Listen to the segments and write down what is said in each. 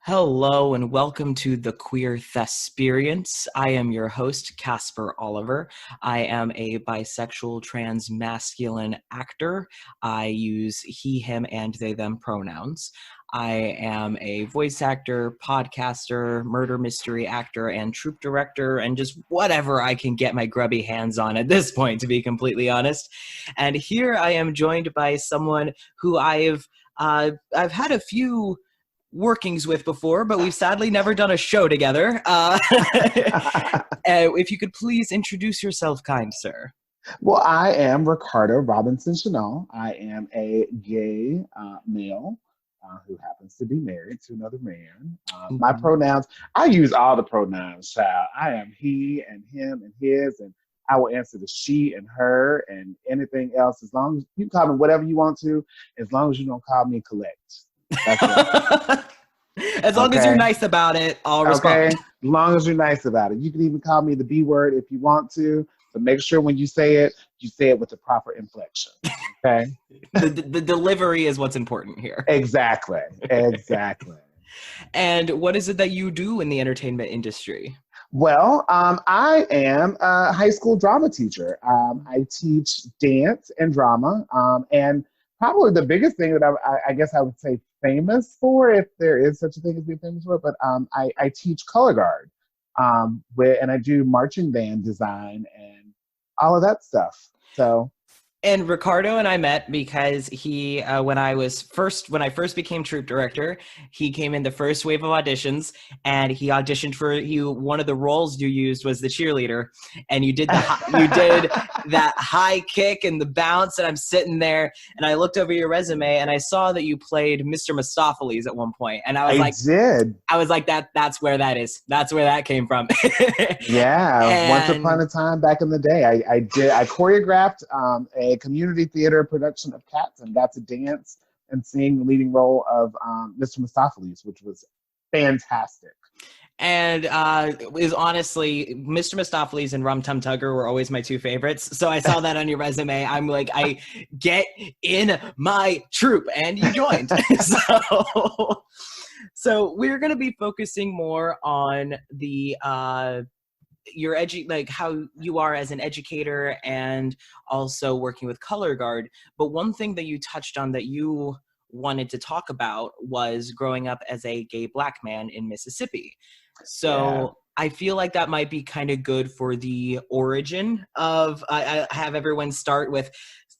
Hello and welcome to the Queer Thesperience. I am your host, Casper Oliver. I am a bisexual trans masculine actor. I use he, him, and they, them pronouns. I am a voice actor, podcaster, murder mystery actor, and troupe director, and just whatever I can get my grubby hands on at this point, to be completely honest. And here I am joined by someone who I've had a few workings with before, but we've sadly never done a show together. If you could please introduce yourself, kind sir. Well, I am Ricardo Robinson-Shinall. I am a gay male who happens to be married to another man. My pronouns, I use all the pronouns, child. I am he and him and his, and I will answer the she and her and anything else. As long as you call me whatever you want to, as long as you don't call me collect. That's it. As long as you're nice about it, I'll respond. Okay, as long as you're nice about it. You can even call me the B word if you want to, but make sure when you say it with the proper inflection. Okay? The delivery is what's important here. Exactly. And what is it that you do in the entertainment industry? Well, I am a high school drama teacher. I teach dance and drama, and probably the biggest thing that I guess I would say famous for, if there is such a thing as being famous for, but I teach color guard, and I do marching band design and all of that stuff. So. And Ricardo and I met because he, when I first became troupe director, he came in the first wave of auditions, and he auditioned for you. One of the roles you used was the cheerleader, and you did that high kick and the bounce. And I'm sitting there, and I looked over your resume, and I saw that you played Mr. Mistopheles at one point, and I was like, that's where that is. That's where that came from. Yeah, once upon a time back in the day, I choreographed a community theater production of Cats, and got to dance and sing the leading role of Mr. Mistopheles, which was fantastic. And is honestly, Mr. Mistopheles and Rum Tum Tugger were always my two favorites. So I saw that on your resume. I'm like, I get in my troupe, and you joined. So we're going to be focusing more on the how you are as an educator and also working with color guard. But one thing that you touched on that you wanted to talk about was growing up as a gay Black man in Mississippi. So I feel like that might be kind of good for the origin of, I have everyone start with,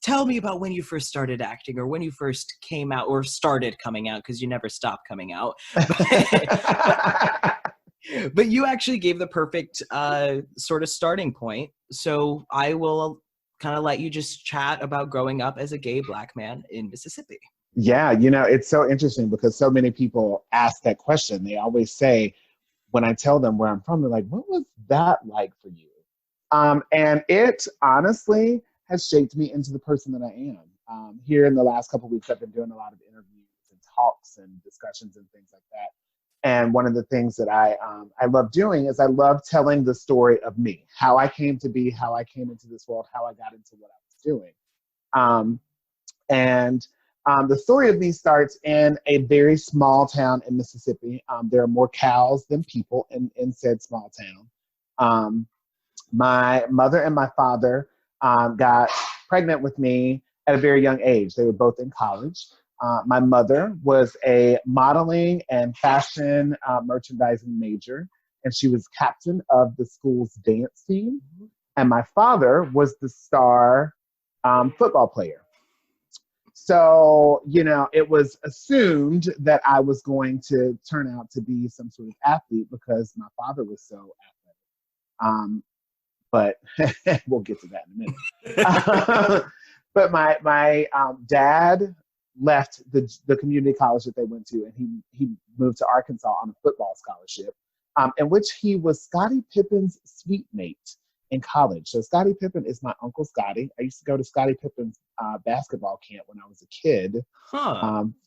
tell me about when you first started acting, or when you first came out or started coming out, because you never stopped coming out. But you actually gave the perfect sort of starting point. So I will kind of let you just chat about growing up as a gay Black man in Mississippi. Yeah, it's so interesting because so many people ask that question. They always say, when I tell them where I'm from, they're like, what was that like for you? And it honestly has shaped me into the person that I am. Here in the last couple of weeks, I've been doing a lot of interviews and talks and discussions and things like that. And one of the things that I love doing is I love telling the story of me, how I came to be, how I came into this world, how I got into what I was doing. The story of me starts in a very small town in Mississippi. There are more cows than people in said small town. My mother and my father got pregnant with me at a very young age. They were both in college. My mother was a modeling and fashion merchandising major, and she was captain of the school's dance team. And my father was the star football player. So, it was assumed that I was going to turn out to be some sort of athlete because my father was so athletic. But we'll get to that in a minute. But my dad left the community college that they went to, and he moved to Arkansas on a football scholarship, in which he was Scottie Pippen's suite mate in college. So Scottie Pippen is my Uncle Scottie. I used to go to Scottie Pippen's basketball camp when I was a kid,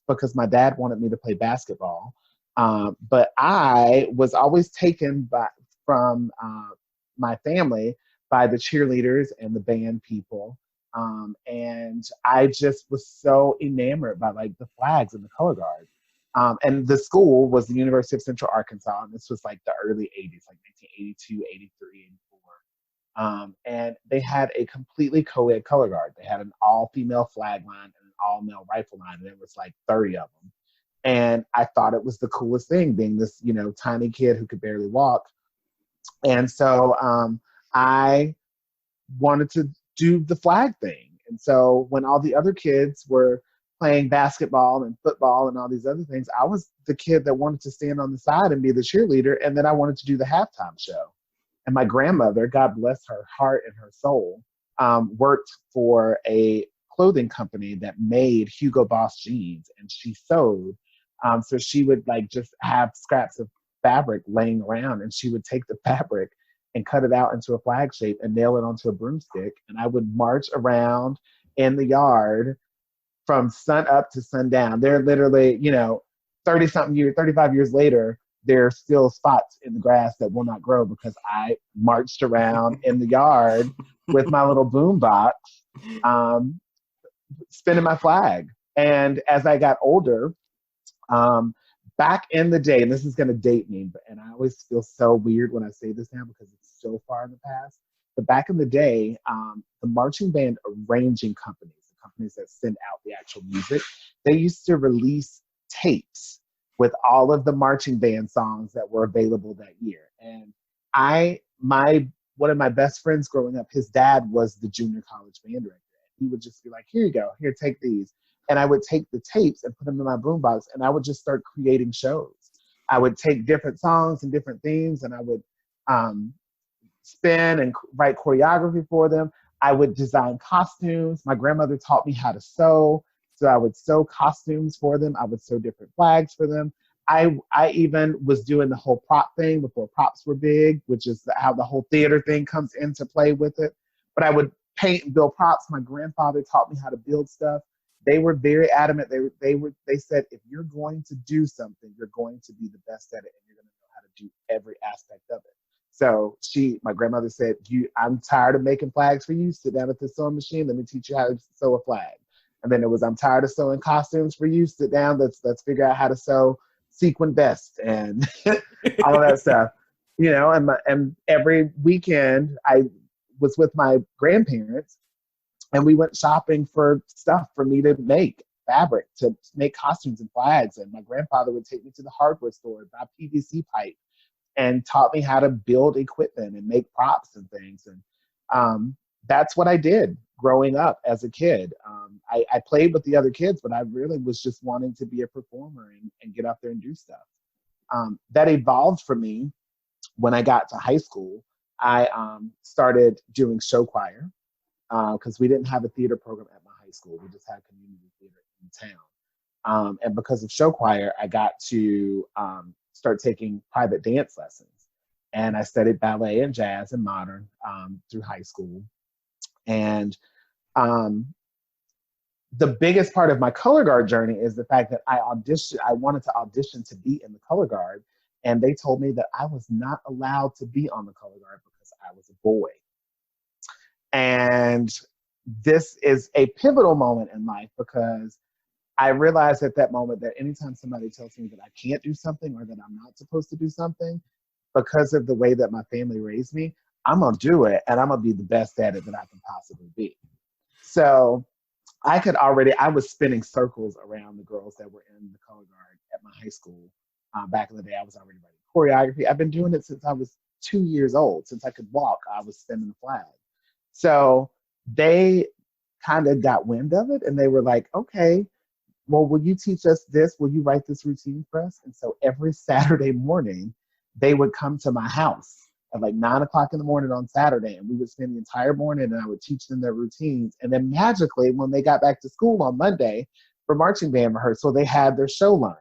because my dad wanted me to play basketball. But I was always taken from my family by the cheerleaders and the band people. And I just was so enamored by the flags and the color guard. And the school was the University of Central Arkansas, and this was like the early 80s, like 1982, 83, 84. And they had a completely co-ed color guard. They had an all-female flag line and an all-male rifle line, and there was like 30 of them. And I thought it was the coolest thing, being this, tiny kid who could barely walk. And so I wanted to do the flag thing. And so when all the other kids were playing basketball and football and all these other things, I was the kid that wanted to stand on the side and be the cheerleader. And then I wanted to do the halftime show. And my grandmother, God bless her heart and her soul, worked for a clothing company that made Hugo Boss jeans, and she sewed. So she would like just have scraps of fabric laying around, and she would take the fabric and cut it out into a flag shape and nail it onto a broomstick. And I would march around in the yard from sun up to sundown. They're literally, 30-something years, 35 years later, there's still spots in the grass that will not grow because I marched around in the yard with my little boom box, spinning my flag. And as I got older, back in the day, and this is going to date me, and I always feel so weird when I say this now because it's so far in the past, but back in the day, the marching band arranging companies, the companies that send out the actual music, they used to release tapes with all of the marching band songs that were available that year. And one of my best friends growing up, his dad was the junior college band director. He would just be like, here you go, here, take these. And I would take the tapes and put them in my boombox, and I would just start creating shows. I would take different songs and different themes, and I would spin and write choreography for them. I would design costumes. My grandmother taught me how to sew, so I would sew costumes for them. I would sew different flags for them. I even was doing the whole prop thing before props were big, which is how the whole theater thing comes into play with it. But I would paint and build props. My grandfather taught me how to build stuff. They were very adamant. They said, if you're going to do something, you're going to be the best at it, and you're going to know how to do every aspect of it. So my grandmother said, I'm tired of making flags for you. Sit down at the sewing machine. Let me teach you how to sew a flag. And then it was, I'm tired of sewing costumes for you. Sit down. Let's figure out how to sew sequin vests and all that stuff. And every weekend I was with my grandparents, and we went shopping for stuff for me to make fabric, to make costumes and flags. And my grandfather would take me to the hardware store and buy PVC pipe and taught me how to build equipment and make props and things. And that's what I did growing up as a kid. I played with the other kids, but I really was just wanting to be a performer and get out there and do stuff. That evolved for me when I got to high school. I started doing show choir because we didn't have a theater program at my high school. We just had community theater in town. And because of show choir, I got to start taking private dance lessons. And I studied ballet and jazz and modern through high school. And the biggest part of my color guard journey is the fact that I wanted to audition to be in the color guard. And they told me that I was not allowed to be on the color guard because I was a boy. And this is a pivotal moment in life because I realized at that moment that anytime somebody tells me that I can't do something or that I'm not supposed to do something, because of the way that my family raised me, I'm going to do it, and I'm going to be the best at it that I can possibly be. So I was spinning circles around the girls that were in the color guard at my high school. Back in the day, I was already writing choreography. I've been doing it since I was 2 years old. Since I could walk, I was spinning the flag. So they kind of got wind of it, and they were like, okay, well, will you teach us this? Will you write this routine for us? And so every Saturday morning, they would come to my house at like 9 o'clock in the morning on Saturday, and we would spend the entire morning, and I would teach them their routines. And then magically, when they got back to school on Monday for marching band rehearsal, they had their show learned.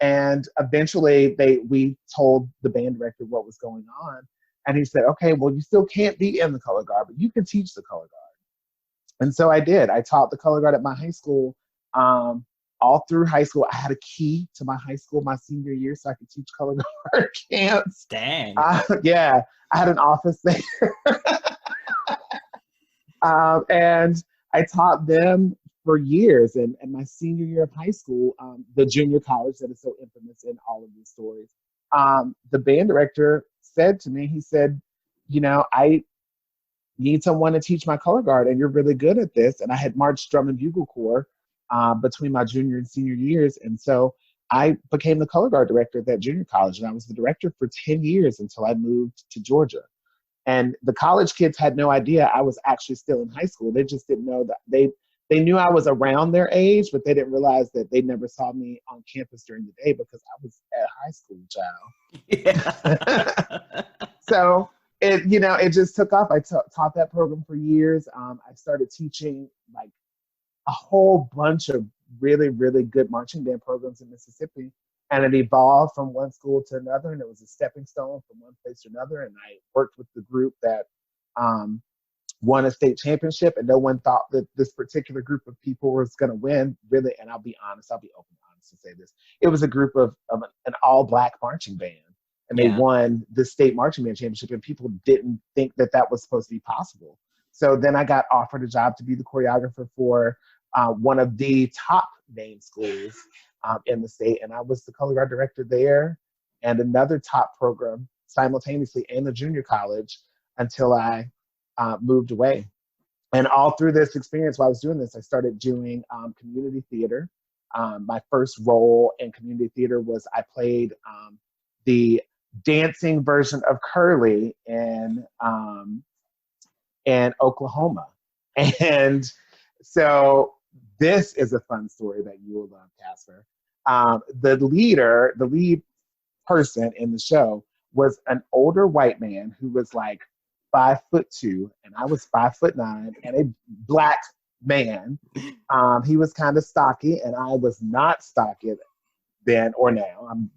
And eventually we told the band director what was going on. And he said, okay, well, you still can't be in the color guard, but you can teach the color guard. And so I did. I taught the color guard at my high school. All through high school, I had a key to my high school my senior year so I could teach color guard camps. Dang. Yeah, I had an office there. And I taught them for years. And my senior year of high school, the junior college that is so infamous in all of these stories, the band director said to me, he said, I need someone to teach my color guard, and you're really good at this. And I had marched drum and bugle corps between my junior and senior years. And so I became the color guard director at that junior college. And I was the director for 10 years until I moved to Georgia. And the college kids had no idea I was actually still in high school. They just didn't know that they knew I was around their age, but they didn't realize that they never saw me on campus during the day because I was at high school, child. Yeah. So it just took off. I taught that program for years. I started teaching like a whole bunch of really, really good marching band programs in Mississippi. And it evolved from one school to another, and it was a stepping stone from one place to another. And I worked with the group that won a state championship, and no one thought that this particular group of people was going to win, really. And I'll be honest, I'll be open and honest to say this. It was a group of an all-Black marching band, and they won the state marching band championship, and people didn't think that that was supposed to be possible. So then I got offered a job to be the choreographer for one of the top named schools in the state, and I was the color guard director there and another top program simultaneously in the junior college until I moved away. And all through this experience while I was doing this, I started doing community theater. My first role in community theater was I played the dancing version of Curly in Oklahoma. And so this is a fun story that you will love, Casper. The lead person in the show was an older white man who was like 5'2", and I was 5'9", and a Black man. He was kind of stocky, and I was not stocky then or now. I'm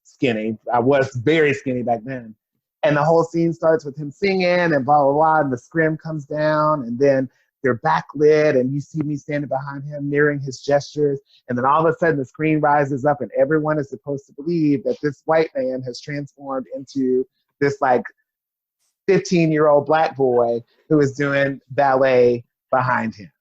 skinny. I was very skinny back then. And the whole scene starts with him singing and blah, blah, blah, and the scrim comes down, and then they're backlit, and you see me standing behind him, mirroring his gestures. And then all of a sudden the screen rises up, and everyone is supposed to believe that this white man has transformed into this like 15-year-old Black boy who is doing ballet behind him.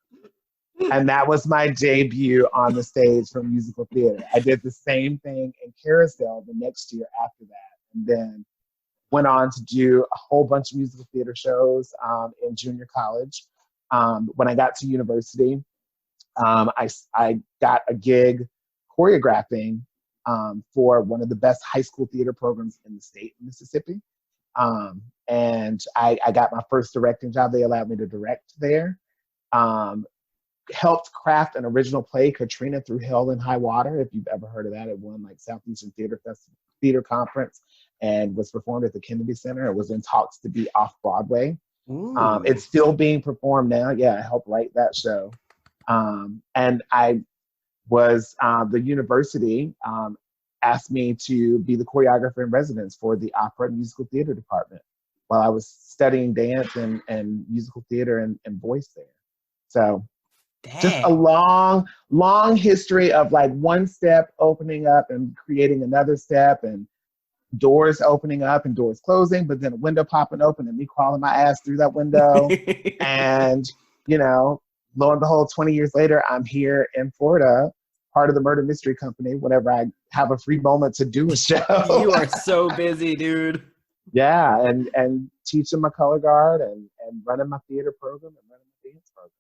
And that was my debut on the stage for musical theater. I did the same thing in Carousel the next year after that, and then went on to do a whole bunch of musical theater shows in junior college. When I got to university, I got a gig choreographing for one of the best high school theater programs in the state of Mississippi. And I got my first directing job. They allowed me to direct there. Helped craft an original play, Katrina Through Hell and High Water. If you've ever heard of that, it won like Southeastern Theater Conference and was performed at the Kennedy Center. It was in talks to be off Broadway. It's still being performed now. Yeah, I helped write that show. And I was, the university asked me to be the choreographer in residence for the opera and musical theater department while I was studying dance and musical theater and voice there. So just a long, long history of like one step opening up and creating another step, and doors opening up and doors closing, but then a window popping open and me crawling my ass through that window. And, lo and behold, 20 years later, I'm here in Florida, part of the Murder Mystery Company, whenever I have a free moment to do a show. You are so busy, dude. Yeah, and teaching my color guard and running my theater program and running my dance program.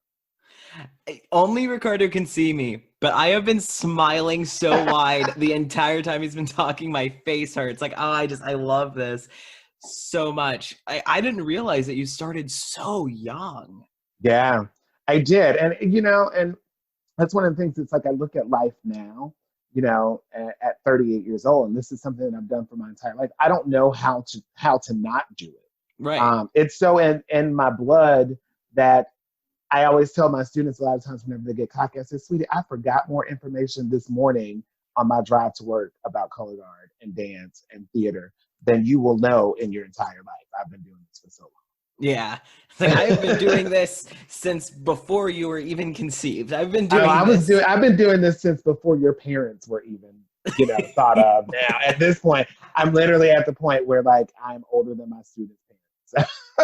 Only Ricardo can see me, but I have been smiling so wide the entire time he's been talking. My face hurts. Like, I love this so much. I didn't realize that you started so young. Yeah, I did. And, and that's one of the things. It's like I look at life now, at 38 years old, and this is something that I've done for my entire life. I don't know how to not do it. Right. It's so in my blood that I always tell my students a lot of times whenever they get cocky, I say, sweetie, I forgot more information this morning on my drive to work about color guard and dance and theater than you will know in your entire life. I've been doing this for so long. Yeah. It's like, I've been doing this since before you were even conceived. I've been doing I've been doing this since before your parents were even, thought of. Now, at this point, I'm literally at the point where like I'm older than my students' parents.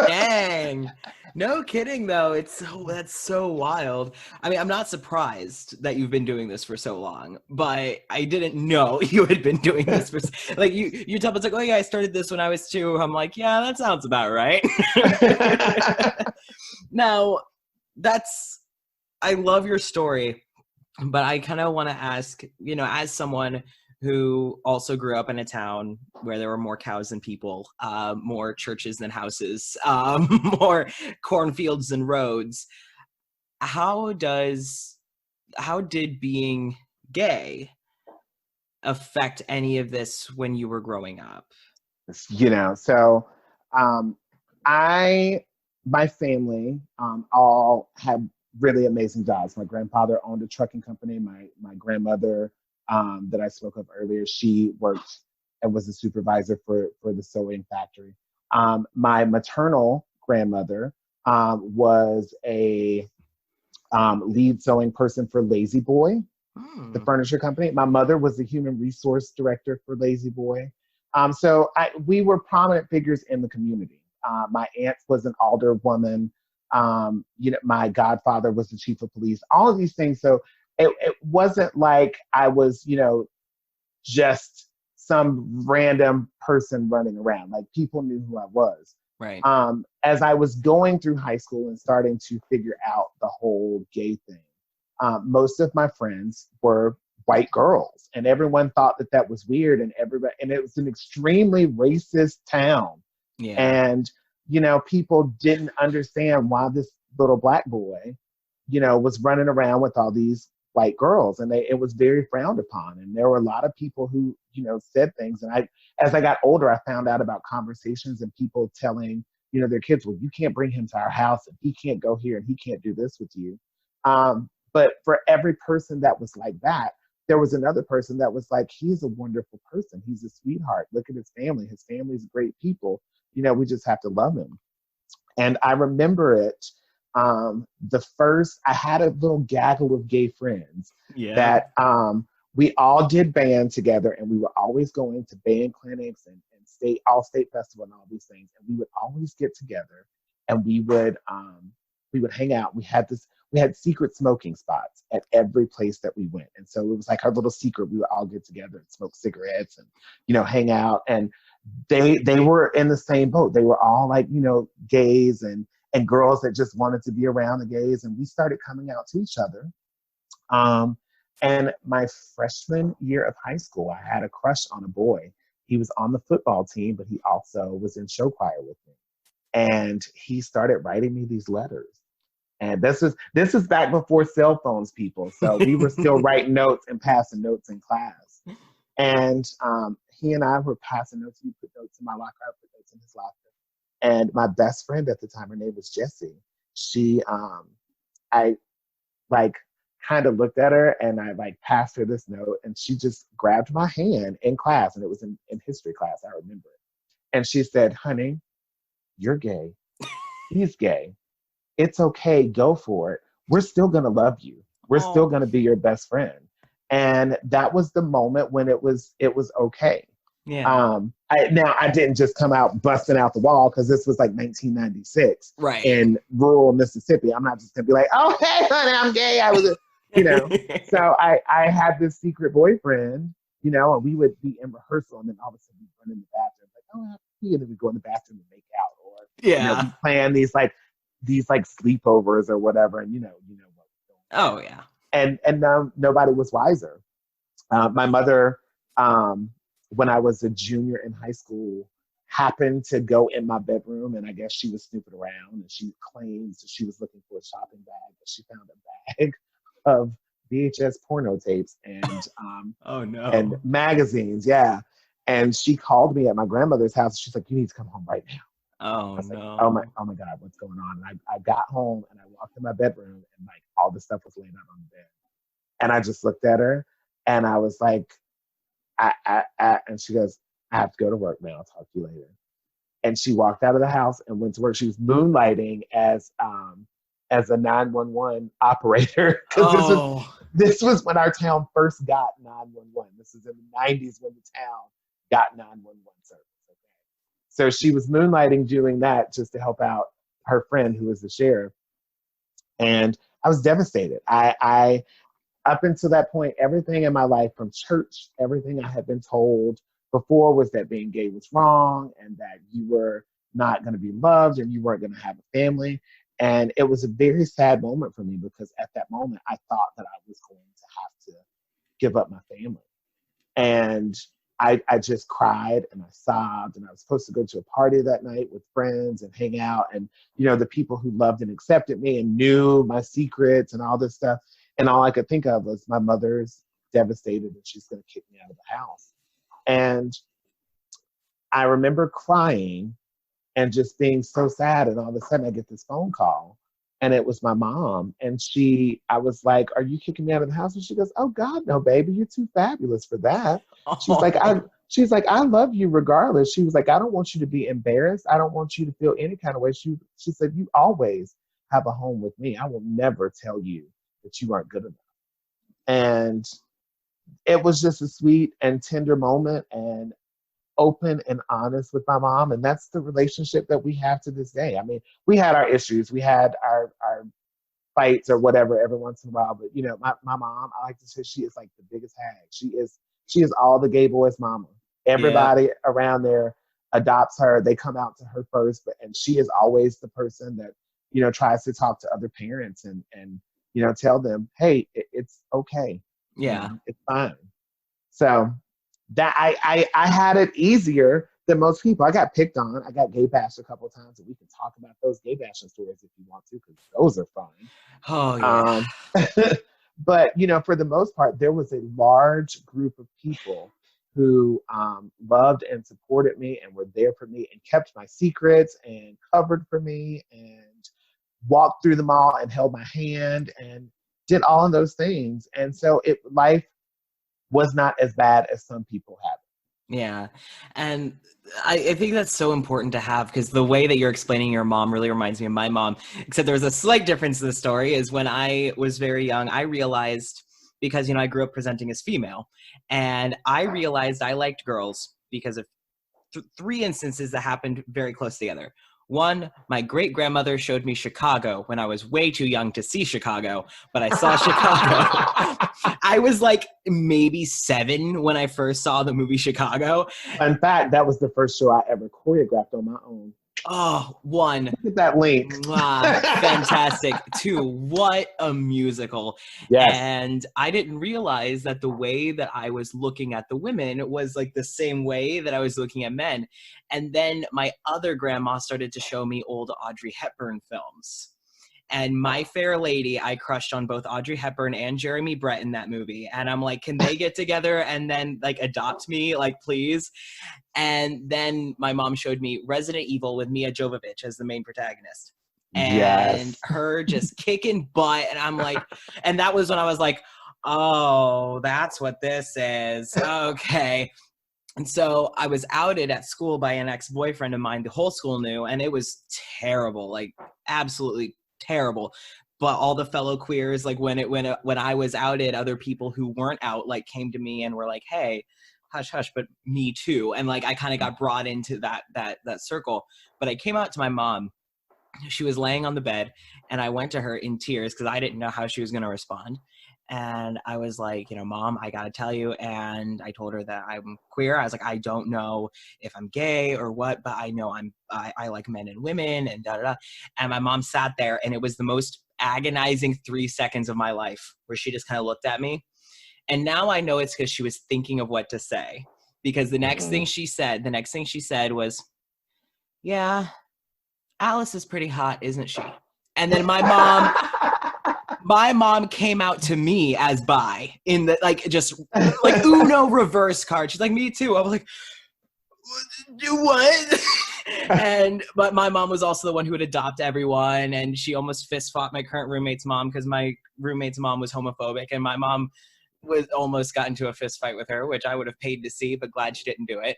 Dang. No kidding though. That's so wild. I mean, I'm not surprised that you've been doing this for so long, but I didn't know you had been doing this for like you tell me it's like, oh yeah, I started this when I was 2. I'm like, yeah, that sounds about right. Now, I love your story, but I kind of want to ask, as someone who also grew up in a town where there were more cows than people, more churches than houses, more cornfields than roads. How did being gay affect any of this when you were growing up? So um, my family all had really amazing jobs. My grandfather owned a trucking company. My grandmother that I spoke of earlier, she worked and was a supervisor for the sewing factory. My maternal grandmother was a lead sewing person for Lazy Boy, the furniture company. My mother was the human resource director for Lazy Boy. So we were prominent figures in the community. My aunt was an alderwoman. My godfather was the chief of police. All of these things. So it wasn't like I was, just some random person running around. Like people knew who I was. Right. As I was going through high school and starting to figure out the whole gay thing, most of my friends were white girls, and everyone thought that was weird, and it was an extremely racist town. Yeah. And people didn't understand why this little black boy, was running around with all these white girls, and it was very frowned upon. And there were a lot of people who, said things. And as I got older, I found out about conversations and people telling, their kids, well, you can't bring him to our house, and he can't go here, and he can't do this with you. But for every person that was like that, there was another person that was like, he's a wonderful person. He's a sweetheart. Look at his family. His family's great people. We just have to love him. And I remember it. I had a little gaggle of gay friends that we all did band together, and we were always going to band clinics and state festival and all these things. And we would always get together, and we would hang out. We had secret smoking spots at every place that we went. And so it was like our little secret. We would all get together and smoke cigarettes and, hang out. And they were in the same boat. They were all like, gays and girls that just wanted to be around the gays. And we started coming out to each other. And my freshman year of high school, I had a crush on a boy. He was on the football team, but he also was in show choir with me. And he started writing me these letters. And this is back before cell phones, people. So we were still writing notes and passing notes in class. And he and I were passing notes. He put notes in my locker. I put notes in his locker. And my best friend at the time, her name was Jessie. I kind of looked at her, and I passed her this note, and she just grabbed my hand in class, and it was in history class. I remember it. And she said, honey, you're gay. He's gay. It's okay. Go for it. We're still going to love you. We're still going to be your best friend. And that was the moment when it was okay. Yeah. I didn't just come out busting out the wall, because this was like 1996 in rural Mississippi. I'm not just gonna be like, oh, hey, honey, I'm gay. I was, So I had this secret boyfriend, and we would be in rehearsal, and then all of a sudden we'd run in the bathroom, like, oh, we would go in the bathroom and make out, or we plan these sleepovers or whatever, and what was going on. Oh yeah. And nobody was wiser. My mother, when I was a junior in high school, happened to go in my bedroom, and I guess she was snooping around, and she claims that she was looking for a shopping bag, but she found a bag of VHS porno tapes and oh no, and magazines, yeah. And she called me at my grandmother's house. She's like, you need to come home right now. Oh no. Like, oh my God, what's going on? And I got home, and I walked in my bedroom, and all the stuff was laying out on the bed. And I just looked at her, and I was like, and she goes, I have to go to work now. I'll talk to you later. And she walked out of the house and went to work. She was moonlighting as a 911 operator. Because this was when our town first got 911. This is in the 90s when the town got 911 service. Okay? So she was moonlighting doing that just to help out her friend who was the sheriff. And I was devastated. I up until that point, everything in my life from church, everything I had been told before was that being gay was wrong and that you were not going to be loved and you weren't going to have a family. And it was a very sad moment for me because at that moment, I thought that I was going to have to give up my family. And I just cried and I sobbed, and I was supposed to go to a party that night with friends and hang out. And, you know, the people who loved and accepted me and knew my secrets and all this stuff. And all I could think of was my mother's devastated and she's going to kick me out of the house. And I remember crying and just being so sad. And all of a sudden I get this phone call and it was my mom. And I was like, "Are you kicking me out of the house?" And she goes, "Oh God, no, baby, you're too fabulous for that." She's like, "I love you regardless." She was like, "I don't want you to be embarrassed. I don't want you to feel any kind of way." She said, "You always have a home with me. I will never tell you that you aren't good enough." And it was just a sweet and tender moment and open and honest with my mom. And that's the relationship that we have to this day. I mean, we had our issues. We had our fights or whatever every once in a while. But, you know, my mom, I like to say she is like the biggest hag. She is all the gay boys' mama. Everybody around there adopts her. They come out to her first, and she is always the person that, you know, tries to talk to other parents and you know, tell them, "Hey, it's okay. Yeah. It's fine." So that I had it easier than most people. I got picked on. I got gay bashed a couple of times, and we can talk about those gay bashing stories if you want to, because those are fun. Oh yeah. But you know, for the most part, there was a large group of people who loved and supported me and were there for me and kept my secrets and covered for me and walked through the mall and held my hand and did all of those things. And so life was not as bad as some people have it. Yeah. And I think that's so important to have, because the way that you're explaining your mom really reminds me of my mom, except there's a slight difference in the story. Is when I was very young, I realized, because, you know, I grew up presenting as female, and I realized I liked girls because of three instances that happened very close together. One, my great-grandmother showed me Chicago when I was way too young to see Chicago, but I saw Chicago. I was like maybe 7 when I first saw the movie Chicago. In fact, that was the first show I ever choreographed on my own. Oh, 1. Look at that link. Fantastic. 2, what a musical. Yes. And I didn't realize that the way that I was looking at the women was like the same way that I was looking at men. And then my other grandma started to show me old Audrey Hepburn films. And My Fair Lady, I crushed on both Audrey Hepburn and Jeremy Brett in that movie. And I'm like, can they get together and then like adopt me, like, please? And then my mom showed me Resident Evil with Mia Jovovich as the main protagonist. And her just kicking butt. And I'm like, and that was when I was like, oh, that's what this is. Okay. And so I was outed at school by an ex-boyfriend of mine. The whole school knew, and it was terrible, like absolutely terrible. But all the fellow queers, like when I was outed, other people who weren't out like came to me and were like, "Hey, hush, hush," but me too. And like I kind of got brought into that circle. But I came out to my mom. She was laying on the bed, and I went to her in tears because I didn't know how she was going to respond. And I was like, you know, "Mom, I got to tell you." And I told her that I'm queer. I was like, "I don't know if I'm gay or what, but I know I like men and women and da da da." And my mom sat there, and it was the most agonizing 3 seconds of my life where she just kind of looked at me. And now I know it's because she was thinking of what to say, because the next thing she said was, "Yeah, Alice is pretty hot, isn't she?" And then my mom came out to me as bi in the, like, just like Uno reverse card. She's like, "Me too." I was like, "What?" But my mom was also the one who would adopt everyone, and she almost fist fought my current roommate's mom because my roommate's mom was homophobic, and my mom almost got into a fist fight with her, which I would have paid to see, but glad she didn't do it.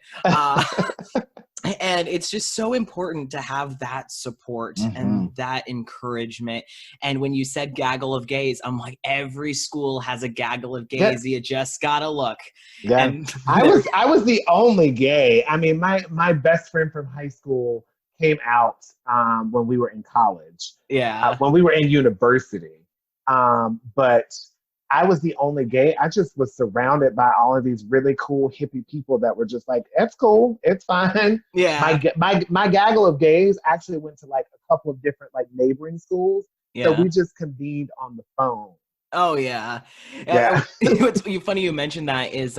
And it's just so important to have that support Mm-hmm. and that encouragement. And when you said gaggle of gays, I'm like, every school has a gaggle of Yeah, gays. You just gotta look. yeah. And I was the only gay. I mean, my best friend from high school came out when we were in college, yeah. when we were in university. But I was the only gay. I just was surrounded by all of these really cool hippie people that were just like, "It's cool, it's fine." Yeah. My gaggle of gays actually went to like a couple of different like neighboring schools, so Yeah. we just convened on the phone. Oh yeah. Yeah. What's funny you mentioned that is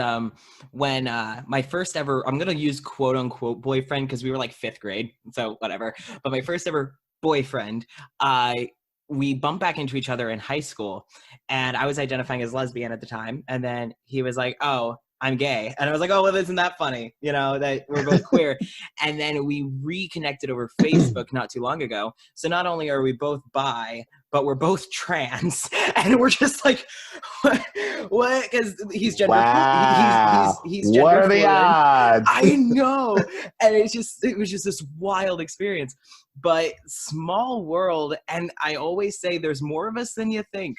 when my first ever, I'm gonna use quote unquote boyfriend because we were like fifth grade, so whatever. But my first ever boyfriend, we bumped back into each other in high school, and I was identifying as lesbian at the time, and then he was like, "Oh, I'm gay," and I was like, "Oh, well, isn't that funny? You know that we're both queer." And then we reconnected over Facebook not too long ago. So not only are we both bi, but we're both trans, and we're just like, what? Because he's gender Wow. he's What gender are the fluid. odds? I know, and it was just this wild experience. But small world, and I always say there's more of us than you think.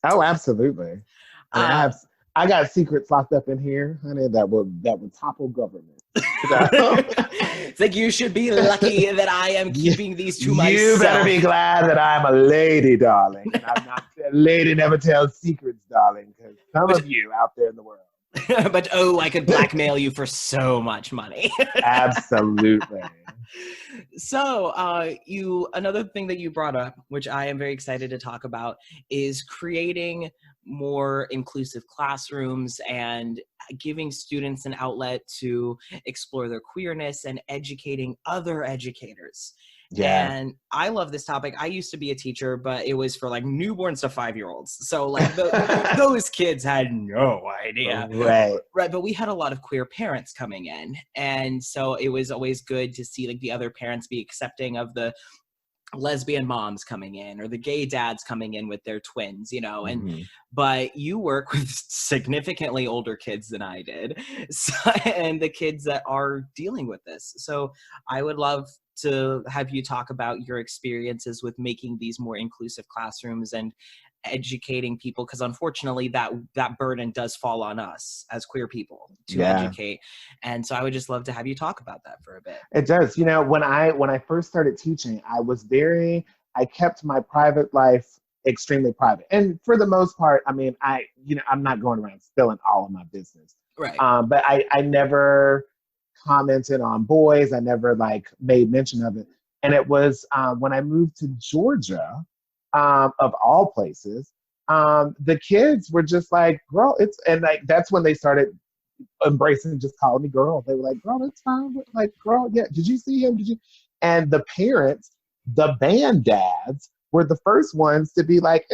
Oh, absolutely. I mean, Uh, I got secrets locked up in here, honey, that would topple government. So, it's like you should be lucky that I am keeping these to you better myself. be glad that I'm a lady, darling. And I'm not a lady never tells secrets, darling, because some Which, of you out there in the world. but oh, I could blackmail you for so much money. Absolutely. So, you another thing that you brought up, which I am very excited to talk about, is creating more inclusive classrooms and giving students an outlet to explore their queerness and educating other educators. Yeah. And I love this topic. I used to be a teacher, but it was for like newborns to 5-year-olds. So like those kids had no idea. Right. Right, but we had a lot of queer parents coming in, and so it was always good to see like the other parents be accepting of the lesbian moms coming in or the gay dads coming in with their twins, you know. And Mm-hmm. but you work with significantly older kids than I did, so, and the kids that are dealing with this. So I would love to have you talk about your experiences with making these more inclusive classrooms and educating people, because unfortunately that burden does fall on us as queer people to Yeah. educate. And so I would just love to have you talk about that for a bit. It does. You know, when I first started teaching, I kept my private life extremely private. And for the most part, I mean, I'm not going around spilling all of my business. Right. But I never commented on boys. I never like made mention of it. And it was when I moved to Georgia, of all places, the kids were just like, girl, and like that's when they started embracing just calling me girl. They were like, girl, that's fine. Like, girl, yeah, did you see him? Did you? And the parents, the band dads, were the first ones to be like,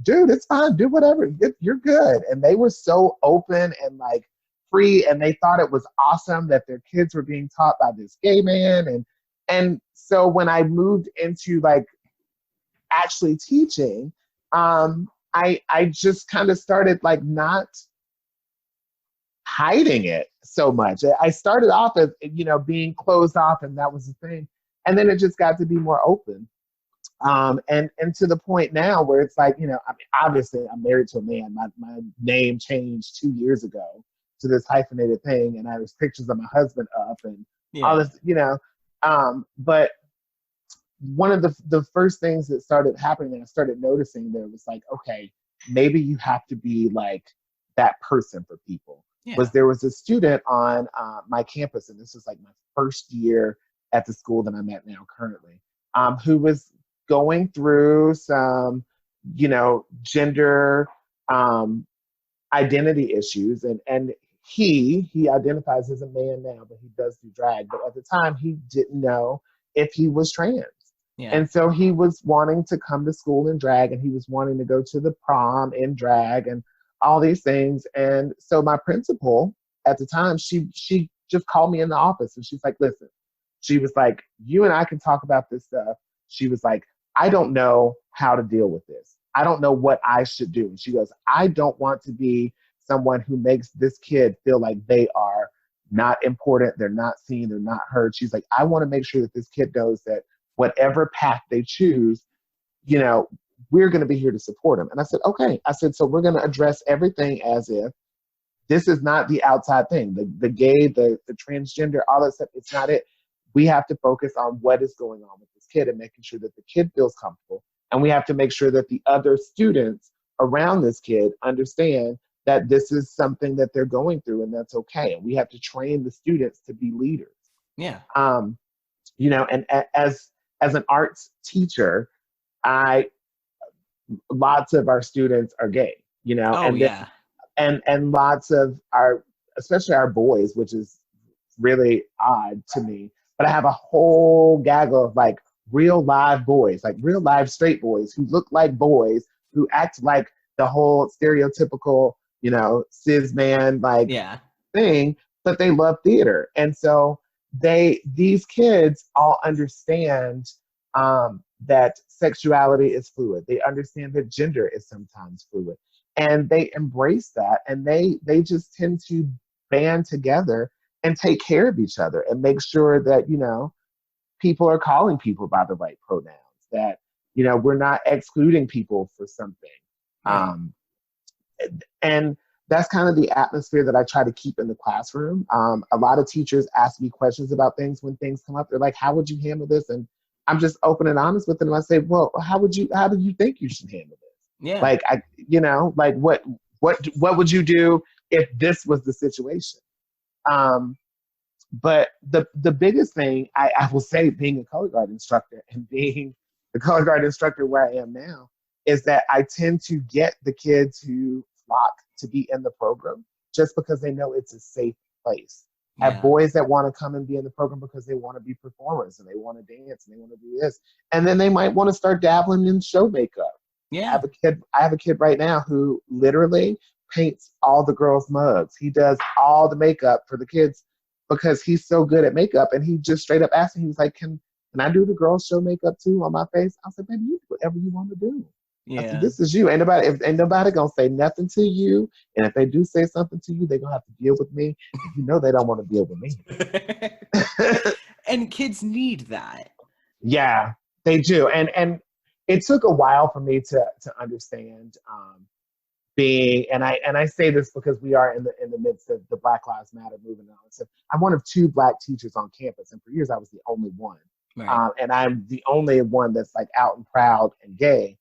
dude, it's fine. Do whatever. You're good. And they were so open and like free. And they thought it was awesome that their kids were being taught by this gay man. And so when I moved into like actually teaching, I just kind of started like not hiding it so much. I started off as, being closed off, and that was the thing. And then it just got to be more open. And to the point now where it's like, I mean, obviously I'm married to a man. My name changed 2 years ago to this hyphenated thing, and there's pictures of my husband up and all this, but one of the first things that started happening, and I started noticing there was like, okay, maybe you have to be like that person for people. Yeah. There was a student on my campus, and this was like my first year at the school that I'm at now currently, who was going through some, gender identity issues, and he identifies as a man now, but he does do drag. But at the time, he didn't know if he was trans. Yeah. And so he was wanting to come to school in drag, and he was wanting to go to the prom in drag and all these things. And so my principal at the time, she just called me in the office, and she's like, listen, she was like, you and I can talk about this stuff. She was like, I don't know how to deal with this. I don't know what I should do. And she goes, I don't want to be someone who makes this kid feel like they are not important. They're not seen. They're not heard. She's like, I want to make sure that this kid knows that whatever path they choose, you know, we're going to be here to support them. And I said, okay. I said, so we're going to address everything as if this is not the outside thing. The gay, the transgender, all that stuff, it's not it. We have to focus on what is going on with this kid and making sure that the kid feels comfortable. And we have to make sure that the other students around this kid understand that this is something that they're going through and that's okay. And we have to train the students to be leaders. Yeah. You know, and as an arts teacher, lots of our students are gay, you know, Oh, yeah. And lots of our, especially our boys, which is really odd to me, but I have a whole gaggle of like real live boys, like real live straight boys who look like boys, who act like the whole stereotypical, you know, cis man like thing, but they love theater. And so these kids all understand that sexuality is fluid. They understand that gender is sometimes fluid, and they embrace that, and they just tend to band together and take care of each other and make sure that, you know, people are calling people by the right pronouns, that, you know, we're not excluding people for something. And that's kind of the atmosphere that I try to keep in the classroom. A lot of teachers ask me questions about things when things come up. They're like, how would you handle this? And I'm just open and honest with them. I say, well, how do you think you should handle this? Yeah. Like, you know, like what would you do if this was the situation? But the biggest thing I will say, being a color guard instructor and being the color guard instructor where I am now, is that I tend to get the kids who flock to be in the program just because they know it's a safe place. I have boys that want to come and be in the program because they want to be performers and they want to dance and they want to do this. And then they might want to start dabbling in show makeup. Yeah. I have a kid right now who literally paints all the girls' mugs. He does all the makeup for the kids because he's so good at makeup. And he just straight up asked me, he was like, can I do the girls' show makeup too on my face? I said, baby, you do whatever you want to do. Yeah. I said, this is you. Ain't nobody gonna say nothing to you. And if they do say something to you, they're gonna have to deal with me. And you know they don't want to deal with me. And kids need that. Yeah, they do. And it took a while for me to understand being, and I say this because we are in the midst of the Black Lives Matter movement. So I'm one of 2 Black teachers on campus, and for years I was the only one. Right. And I'm the only one that's like out and proud and gay.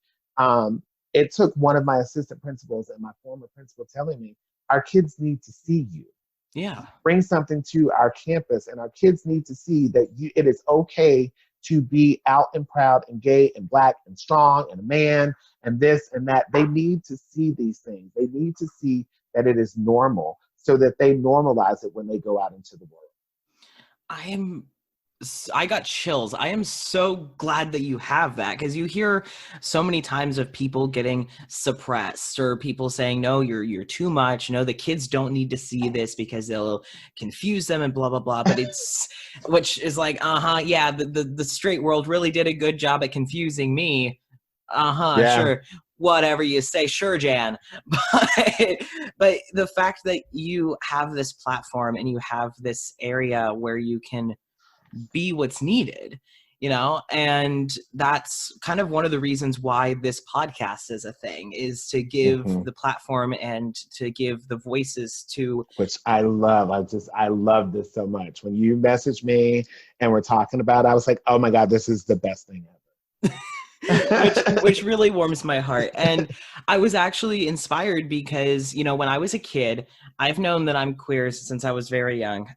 It took one of my assistant principals and my former principal telling me, our kids need to see you. Yeah. Bring something to our campus, and our kids need to see that it is okay to be out and proud and gay and Black and strong and a man and this and that. They need to see these things. They need to see that it is normal so that they normalize it when they go out into the world. I got chills. I am so glad that you have that, because you hear so many times of people getting suppressed or people saying, no, you're too much. No, the kids don't need to see this because they'll confuse them and blah, blah, blah. But it's, which is like, yeah, the straight world really did a good job at confusing me. Yeah. Sure. Whatever you say, sure, Jan. But the fact that you have this platform and you have this area where you can be what's needed, you know, and that's kind of one of the reasons why this podcast is a thing, is to give the platform and to give the voices to, which I love. I love this so much. When you messaged me and we're talking about it, I was like, oh my God, this is the best thing ever. which really warms my heart. And I was actually inspired because, you know, when I was a kid, I've known that I'm queer since I was very young.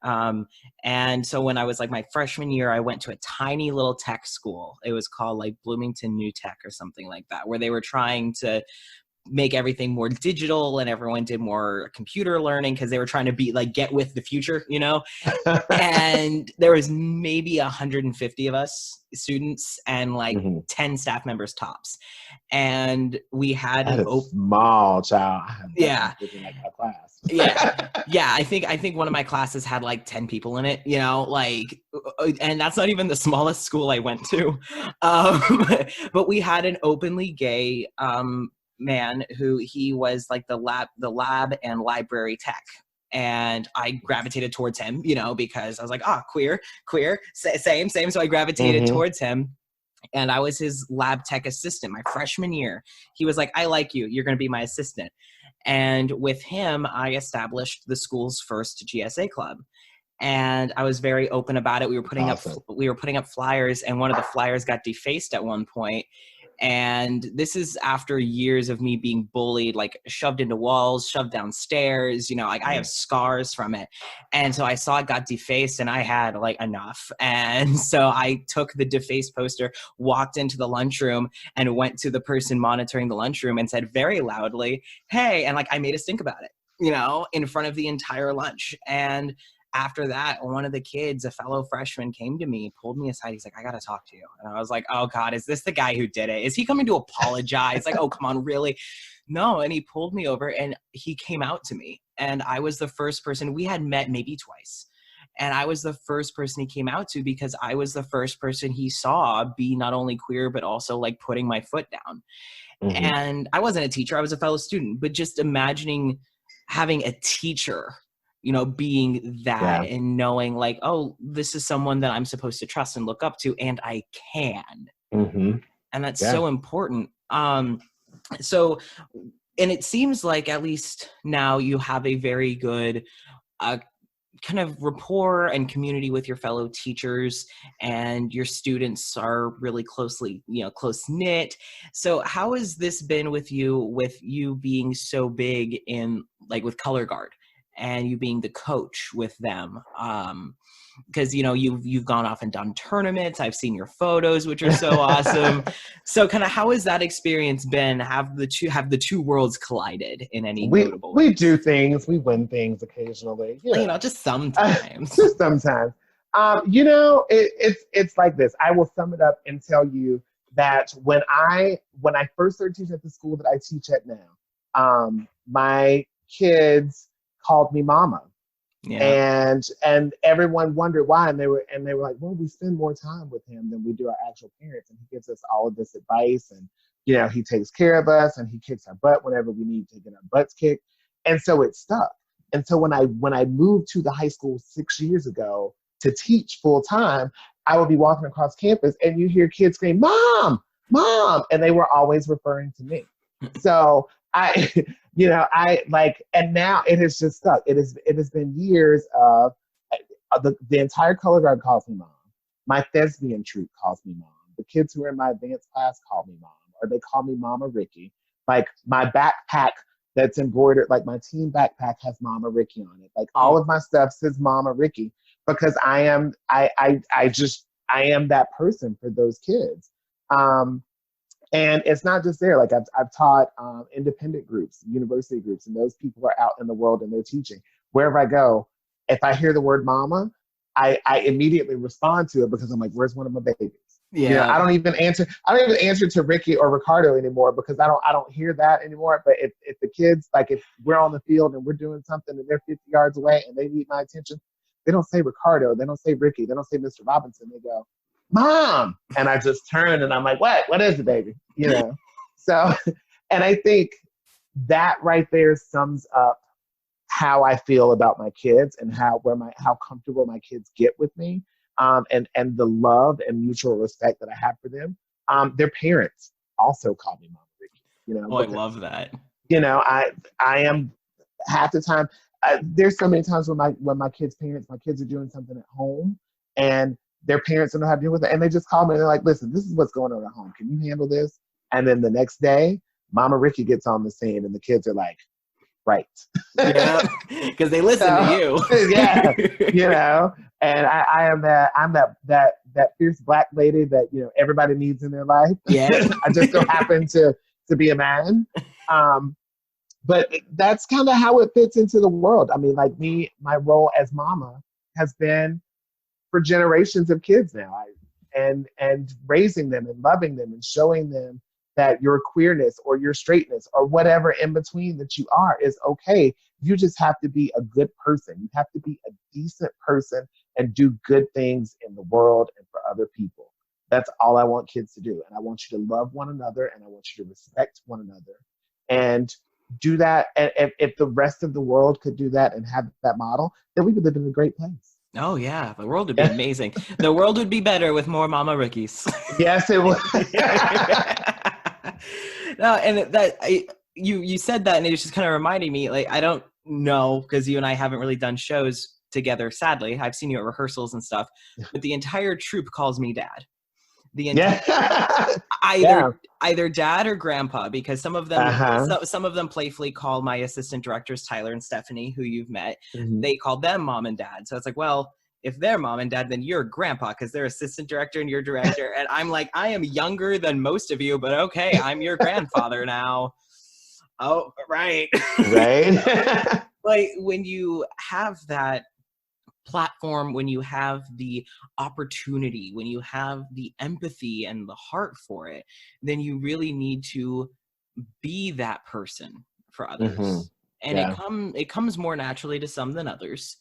And so when I was like my freshman year, I went to a tiny little tech school. It was called like Bloomington New Tech or something like that, where they were trying to make everything more digital and everyone did more computer learning because they were trying to be like get with the future, you know. And there was maybe 150 of us students and like 10 staff members tops, and we had an small child. Yeah. Like a class. yeah. I think one of my classes had like 10 people in it, you know, like, and that's not even the smallest school I went to. But we had an openly gay man who he was like the lab and library tech and I gravitated towards him, you know, because I was like, queer, same. So I gravitated towards him. And I was his lab tech assistant my freshman year. He was like, I like you. You're going to be my assistant. And with him, I established the school's first GSA club. And I was very open about it. We were putting up flyers, and one of the flyers got defaced at one point. And this is after years of me being bullied, like shoved into walls, shoved downstairs, you know, like I have scars from it. And so I saw it got defaced, and I had like enough. And so I took the defaced poster, walked into the lunchroom, and went to the person monitoring the lunchroom and said very loudly, hey, and like I made a stink about it, you know, in front of the entire lunch. And after that, one of the kids, a fellow freshman, came to me, pulled me aside. He's like, I got to talk to you. And I was like, oh God, is this the guy who did it? Is he coming to apologize? Like, oh, come on, really? No. And he pulled me over and he came out to me. And I was the first person. We had met maybe twice. And I was the first person he came out to because I was the first person he saw be not only queer, but also like putting my foot down. And I wasn't a teacher. I was a fellow student. But just imagining having a teacher, you know, being that and knowing like, oh, this is someone that I'm supposed to trust and look up to, and I can. And that's so important. So, and it seems like at least now you have a very good kind of rapport and community with your fellow teachers, and your students are really closely, you know, close knit. So how has this been with you being so big in like with Color Guard? And you being the coach with them, because you know you've gone off and done tournaments. I've seen your photos, which are so awesome. So, kind of, how has that experience been? Have the two worlds collided in any notable ways? We do things, we win things occasionally. You know, just sometimes. Just sometimes. You know, it's like this. I will sum it up and tell you that when I first started teaching at the school that I teach at now, my kids called me mama. And everyone wondered why, and they were like, well, we spend more time with him than we do our actual parents, and he gives us all of this advice, and you know, he takes care of us, and he kicks our butt whenever we need to get our butts kicked. And so it stuck. And so when I moved to the high school 6 years ago to teach full time, I would be walking across campus and you hear kids scream, mom, and they were always referring to me. So and now it has just stuck. It has been years of the entire Color Guard calls me mom. My thespian troupe calls me mom. The kids who are in my advanced class call me mom, or they call me Mama Ricky. Like my backpack that's embroidered, like my team backpack has Mama Ricky on it. Like all of my stuff says Mama Ricky because I am that person for those kids. And it's not just there. Like I've taught independent groups, university groups, and those people are out in the world and they're teaching. Wherever I go, if I hear the word mama, I immediately respond to it because I'm like, where's one of my babies? Yeah. You know, I don't even answer to Ricky or Ricardo anymore because I don't hear that anymore. But if the kids, like if we're on the field and we're doing something and they're 50 yards away and they need my attention, they don't say Ricardo, they don't say Ricky, they don't say Mr. Robinson, they go, Mom. And I just turn and I'm like, what is it, baby? You know? So, and I think that right there sums up how I feel about my kids and how comfortable my kids get with me, and the love and mutual respect that I have for them. Their parents also call me Mama Ricky. You know, because, I love that. You know, I am half the time. There's so many times when my kids' parents, my kids are doing something at home, and their parents don't know how to deal with it, and they just call me and they're like, "Listen, this is what's going on at home. Can you handle this?" And then the next day, Mama Ricky gets on the scene, and the kids are like, right. Yeah, because they listen to you. Yeah, you know. And I'm that fierce Black lady that, you know, everybody needs in their life. Yeah. I just so happen to be a man. But that's kind of how it fits into the world. I mean, like my role as mama has been for generations of kids now, and raising them and loving them and showing them that your queerness or your straightness or whatever in between that you are is okay. You just have to be a good person. You have to be a decent person and do good things in the world and for other people. That's all I want kids to do. And I want you to love one another, and I want you to respect one another. And do that, and if the rest of the world could do that and have that model, then we would live in a great place. Oh yeah, the world would be amazing. The world would be better with more Mama Rickies. Yes, it would. No, and you said that, and it was just kind of reminding me. Like, I don't know, because you and I haven't really done shows together. Sadly, I've seen you at rehearsals and stuff, but the entire troupe calls me Dad. The entire either dad or grandpa, because some of them playfully call my assistant directors Tyler and Stephanie, who you've met. Mm-hmm. They call them mom and dad. So it's like, well, if they're mom and dad, then you're grandpa, because they're assistant director and you're director. And I'm like, I am younger than most of you, but okay, I'm your grandfather now. Oh, right. Right. Like, when you have that platform, when you have the opportunity, when you have the empathy and the heart for it, then you really need to be that person for others. Mm-hmm. And it comes more naturally to some than others.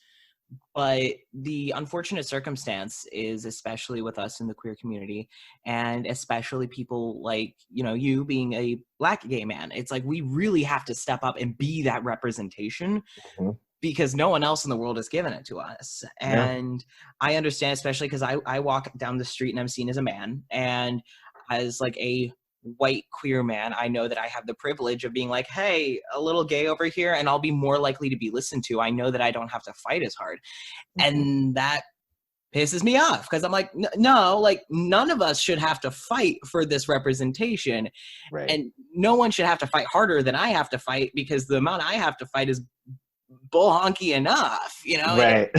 But the unfortunate circumstance is, especially with us in the queer community, and especially people like, you being a Black gay man, it's like we really have to step up and be that representation. Mm-hmm. Because no one else in the world has given it to us. And I understand, especially because I walk down the street and I'm seen as a man, and as like a white queer man, I know that I have the privilege of being like, hey, a little gay over here, and I'll be more likely to be listened to. I know that I don't have to fight as hard. Mm-hmm. And that pisses me off, because I'm like, no, like, none of us should have to fight for this representation. Right. And no one should have to fight harder than I have to fight, because the amount I have to fight is bull honky enough, Right.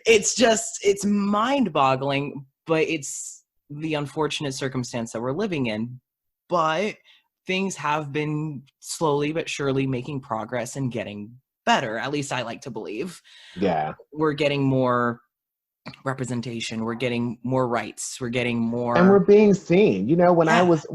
It's mind boggling, but it's the unfortunate circumstance that we're living in. But things have been slowly but surely making progress and getting better. At least I like to believe. Yeah. We're getting more representation. We're getting more rights. We're getting more, and we're being seen. When I was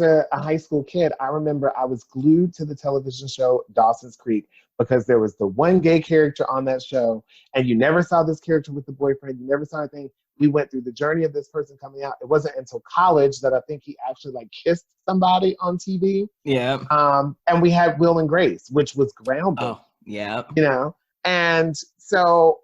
a high school kid, I remember I was glued to the television show Dawson's Creek, because there was the one gay character on that show, and you never saw this character with the boyfriend. You never saw anything. We went through the journey of this person coming out. It wasn't until college that I think he actually like kissed somebody on TV. Yeah. And we had Will and Grace, which was groundbreaking. Oh, yeah. And so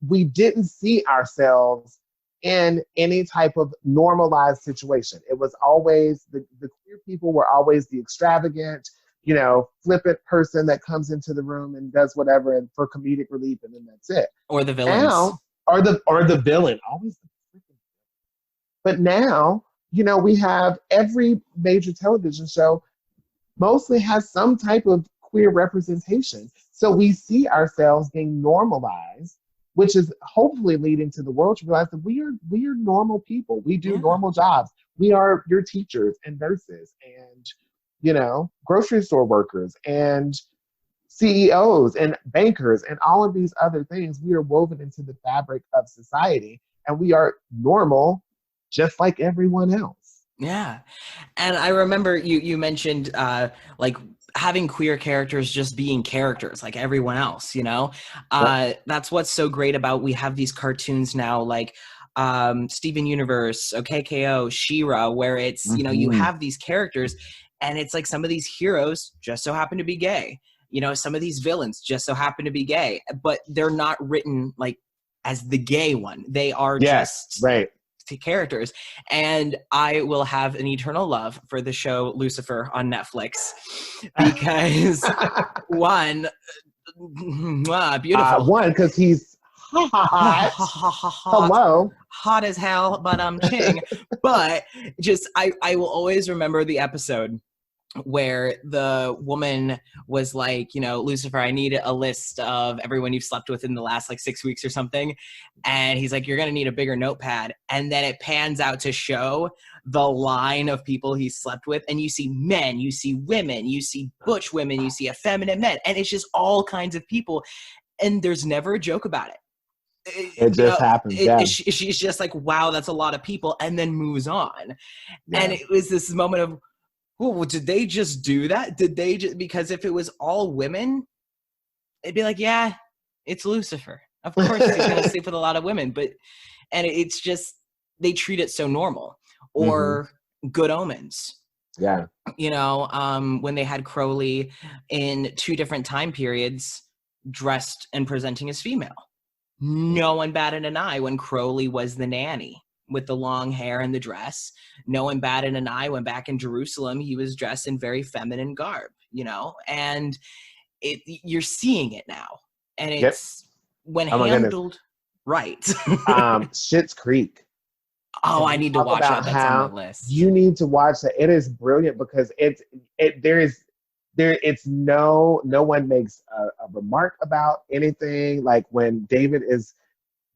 we didn't see ourselves in any type of normalized situation. It was always the queer people were always the extravagant, flippant person that comes into the room and does whatever and for comedic relief, and then that's it. Or the villains. Now, or the villain. Always the freaking. But now, we have every major television show mostly has some type of queer representation. So we see ourselves being normalized, which is hopefully leading to the world to realize that we are normal people. We do normal jobs. We are your teachers and nurses and, grocery store workers and CEOs and bankers and all of these other things. We are woven into the fabric of society, and we are normal just like everyone else. Yeah. And I remember you mentioned like having queer characters just being characters like everyone else, That's what's so great about, we have these cartoons now like Steven Universe, KKO, She-Ra, where it's, you have these characters, and it's like some of these heroes just so happen to be gay. Some of these villains just so happen to be gay, but they're not written like as the gay one. They are just right characters. And I will have an eternal love for the show Lucifer on Netflix, because one, beautiful. One, because he's hot. Hello. Hot as hell, but ching. But just I will always remember the episode where the woman was like, Lucifer, I need a list of everyone you've slept with in the last like 6 weeks or something. And he's like, you're going to need a bigger notepad. And then it pans out to show the line of people he slept with. And you see men, you see women, you see butch women, you see effeminate men. And it's just all kinds of people. And there's never a joke about it. It just happens. She's just like, wow, that's a lot of people. And then moves on. Yeah. And it was this moment of, well, did they just do that? Did they just, because if it was all women, it'd be like, yeah, it's Lucifer. Of course he's going to sleep with a lot of women. And it's just, they treat it so normal. Or Good Omens. Yeah. You know, when they had Crowley in 2 different time periods dressed and presenting as female. No one batted an eye when Crowley was the nanny with the long hair and the dress. No one batted an eye when back in Jerusalem he was dressed in very feminine garb, you know, and you're seeing it now. And Yep. it's when Oh my goodness. handled right. Schitt's Creek. Oh, Can I we need to talk watch about that. That's on my how list. you need to watch that? It is brilliant because it's no one makes a remark about anything. Like when David is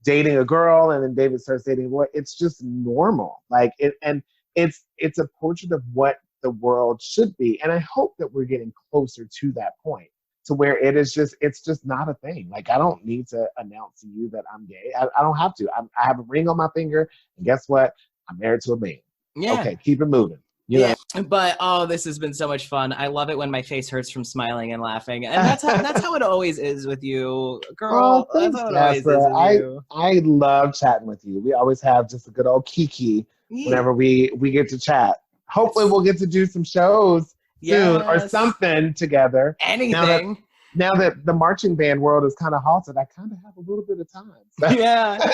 dating a girl and then David starts dating a boy, it's just normal. Like it's a portrait of what the world should be. And I hope that we're getting closer to that point to where it's just not a thing. Like I don't need to announce to you that I'm gay. I don't have to. I have a ring on my finger, and guess what? I'm married to a man. Yeah. Okay, keep it moving. You Yeah, know? but this has been so much fun. I love it when my face hurts from smiling and laughing, and that's how it always is with you, girl. Oh, That's thanks, how it always is Casper. with you. I love chatting with you. We always have just a good old kiki Yeah. whenever we get to chat. Hopefully, we'll get to do some shows soon or Yes. something together. Anything. Now that the marching band world is kind of halted, I kind of have a little bit of time. So. Yeah.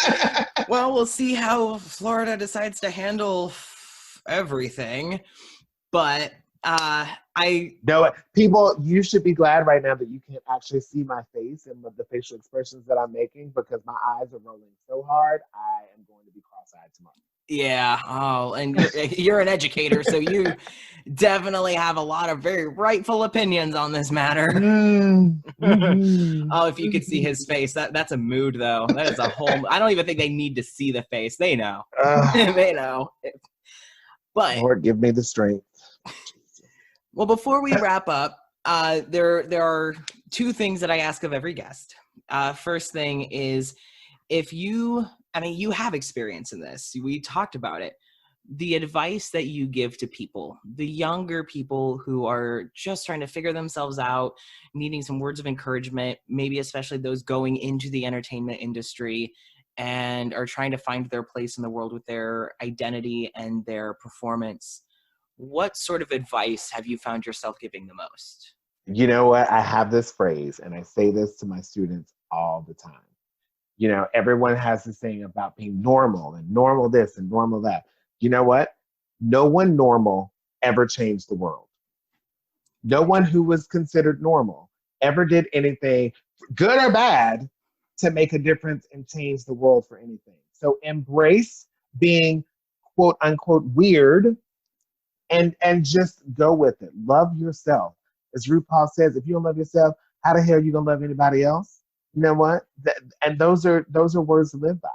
Well, we'll see how Florida decides to handle everything, but people, you should be glad right now that you can't actually see my face and the facial expressions that I'm making because my eyes are rolling so hard. I am going to be cross-eyed tomorrow. Yeah. Oh, and you're an educator, so you definitely have a lot of very rightful opinions on this matter. Oh, if you could see his face, that's a mood, though. That is a whole. I don't even think they need to see the face. They know. They know. But Lord, give me the strength. Well, before we wrap up, there are 2 things that I ask of every guest. First thing is, you have experience in this. We talked about it. The advice that you give to people, the younger people who are just trying to figure themselves out, needing some words of encouragement, maybe especially those going into the entertainment industry and are trying to find their place in the world with their identity and their performance. What sort of advice have you found yourself giving the most? You know what? I have this phrase, and I say this to my students all the time. You know, everyone has this thing about being normal and normal this and normal that. You know what? No one normal ever changed the world. No one who was considered normal ever did anything, good or bad, to make a difference and change the world for anything. So embrace being quote unquote weird and just go with it. Love yourself. As RuPaul says, if you don't love yourself, how the hell are you gonna love anybody else? You know what? And those are words to live by.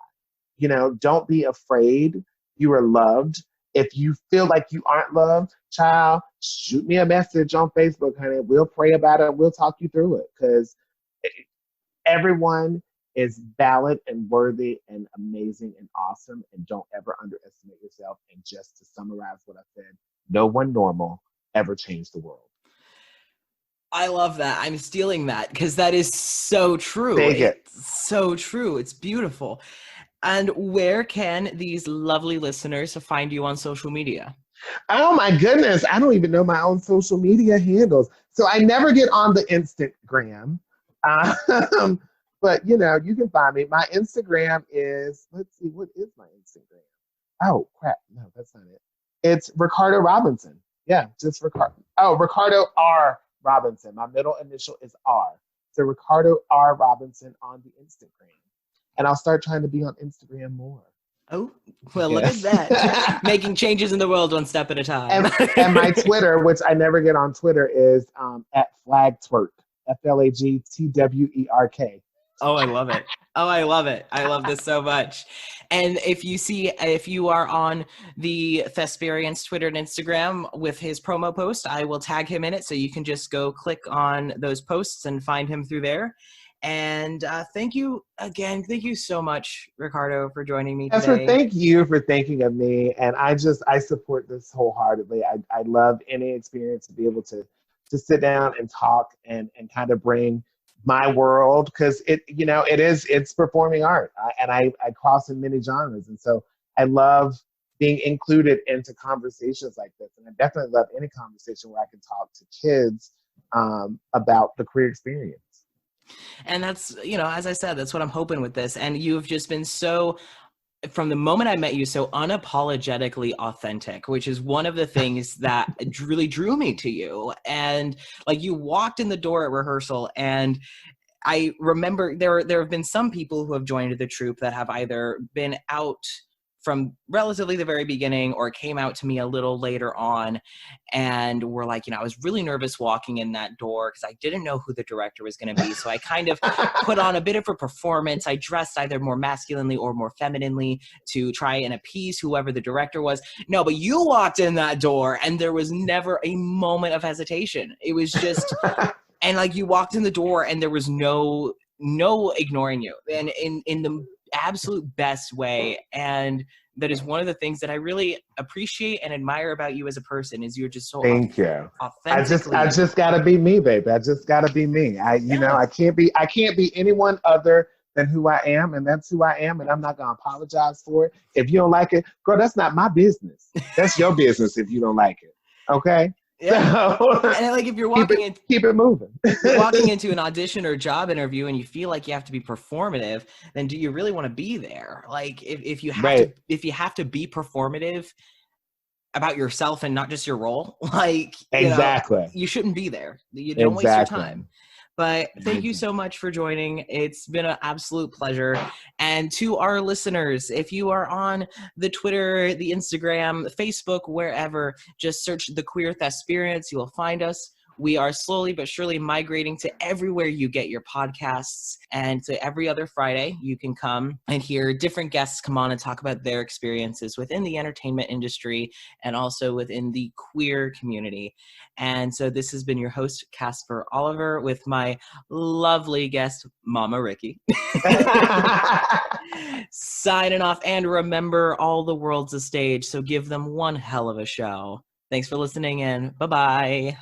You know, don't be afraid. You are loved. If you feel like you aren't loved, child, shoot me a message on Facebook, honey. We'll pray about it. We'll talk you through it because everyone is valid and worthy and amazing and awesome. And don't ever underestimate yourself. And just to summarize what I said, no one normal ever changed the world. I love that. I'm stealing that because that is so true. Take it. It's so true. It's beautiful. And where can these lovely listeners find you on social media? Oh my goodness. I don't even know my own social media handles. So I never get on the Instagram. But you know, you can find me. My Instagram is, let's see, what is my Instagram? Oh crap. No, that's not it. It's Ricardo Robinson. Yeah, just Ricardo. Oh, Ricardo R. Robinson. My middle initial is R. So Ricardo R. Robinson on the Instagram. And I'll start trying to be on Instagram more. Oh, well, yes. Look at that. Making changes in the world one step at a time. And my Twitter, which I never get on Twitter, is at Flagtwerk. FLAGTWERK. Oh, I love it. Oh, I love it. I love this so much. And if you are on the Thesperience Twitter and Instagram with his promo post, I will tag him in it. So you can just go click on those posts and find him through there. And thank you again. Thank you so much, Ricardo, for joining me today. Thank you for thinking of me. And I support this wholeheartedly. I love any experience to be able to sit down and talk and kind of bring my world, because it's performing art, and I cross in many genres, and so I love being included into conversations like this. And I definitely love any conversation where I can talk to kids about the queer experience. And that's, as I said, that's what I'm hoping with this. And you've just been so, from the moment I met you, so unapologetically authentic, which is one of the things that really drew me to you. And like, you walked in the door at rehearsal, and I remember there have been some people who have joined the troupe that have either been out from relatively the very beginning or came out to me a little later on, and were like, I was really nervous walking in that door because I didn't know who the director was going to be. So I kind of put on a bit of a performance. I dressed either more masculinely or more femininely to try and appease whoever the director was. No, but you walked in that door and there was never a moment of hesitation. It was just, and like, you walked in the door and there was no ignoring you, and in the absolute best way. And that is one of the things that I really appreciate and admire about you as a person, is you're just so Thank you. authentically. I just gotta be me, baby. I just gotta be me. I can't be anyone other than who I am, and that's who I am, and I'm not gonna apologize for it. If you don't like it, girl, that's not my business. That's your business if you don't like it. Okay? Yeah. So, and like, if you're walking keep it moving. You're walking into an audition or job interview and you feel like you have to be performative, then do you really want to be there? Like, if you have to be performative about yourself and not just your role, like, exactly, you shouldn't be there. You don't waste your time. But thank you so much for joining. It's been an absolute pleasure. And to our listeners, if you are on the Twitter, the Instagram, Facebook, wherever, just search The Queer Thesperience. You will find us. We are slowly but surely migrating to everywhere you get your podcasts, and to every other Friday you can come and hear different guests come on and talk about their experiences within the entertainment industry and also within the queer community. And so this has been your host, Casper Oliver, with my lovely guest, Mama Ricky. Signing off, and remember, all the world's a stage, so give them one hell of a show. Thanks for listening in. Bye-bye.